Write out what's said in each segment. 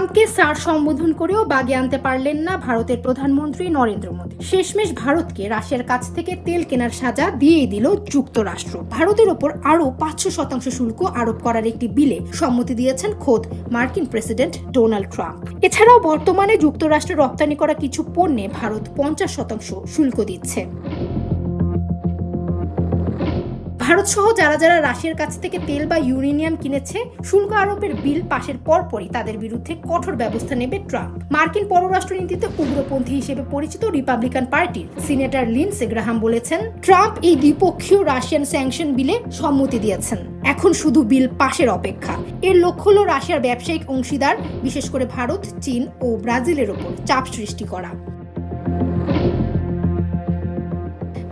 ট্রাম্পকে স্যার সম্বোধন করেও বাগে আনতে পারলেন না ভারতের প্রধানমন্ত্রী নরেন্দ্র মোদী। শেষমেশ ভারতকে রাশিয়ার কাছ থেকে তেল কেনার সাজা দিয়েই দিল যুক্তরাষ্ট্র। ভারতের ওপর আরও ৫০০% শুল্ক আরোপ করার একটি বিলে সম্মতি দিয়েছেন খোদ মার্কিন প্রেসিডেন্ট ডোনাল্ড ট্রাম্প। এছাড়াও বর্তমানে যুক্তরাষ্ট্রে রপ্তানি করা কিছু পণ্যে ভারত ৫০% শুল্ক দিচ্ছে। ভারত সহ যারা যারা রাশিয়ার কাছ থেকে তেল বা ইউরেনিয়াম কিনেছে, শুল্ক আরোপের বিল পাশের পরপরই তাদের বিরুদ্ধে কঠোর ব্যবস্থা নেবে ট্রাম্প। মার্কিন পররাষ্ট্রনীতিতে উগ্রপন্থী হিসেবে পরিচিত রিপাবলিকান পার্টির সিনেটর লিন্ডসে গ্রাহাম বলেছেন, ট্রাম্প এই দ্বিপক্ষীয় রাশিয়ান স্যাংশন বিলে সম্মতি দিয়েছেন। এখন শুধু বিল পাশের অপেক্ষা। এর লক্ষ্য হল রাশিয়ার ব্যবসায়িক অংশীদার, বিশেষ করে ভারত, চীন ও ব্রাজিলের ওপর চাপ সৃষ্টি করা।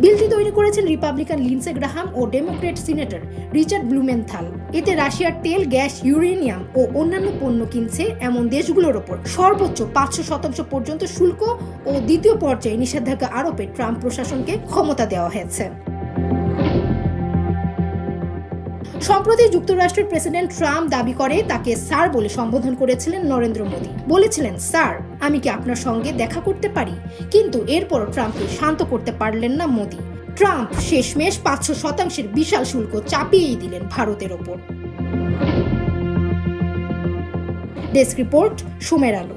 বিলটি তৈরি করেছেন রিপাবলিকান লিন্ডসে গ্রাহাম ও ডেমোক্রেট সিনেটর রিচার্ড ব্লুমেনথাল। এতে রাশিয়ার তেল, গ্যাস, ইউরেনিয়াম ও অন্যান্য পণ্য কিনছে এমন দেশগুলোর ওপর সর্বোচ্চ ৫০০% পর্যন্ত শুল্ক ও দ্বিতীয় পর্যায়ে নিষেধাজ্ঞা আরোপে ট্রাম্প প্রশাসনকে ক্ষমতা দেওয়া হয়েছে। সম্প্রতি যুক্তরাষ্ট্রের প্রেসিডেন্ট ট্রাম্প দাবি করে তাকে স্যার বলে সম্বোধন করেছিলেন নরেন্দ্র মোদী। বলেছিলেন, স্যার, আমি কি আপনার সঙ্গে দেখা করতে পারি? কিন্তু এরপরও ট্রাম্পকে শান্ত করতে পারলেন না মোদী। ট্রাম্প শেষমেশ ৫০০% বিশাল শুল্ক চাপিয়েই দিলেন ভারতের ওপর। ডেস্ক রিপোর্ট, সময়ের আলো।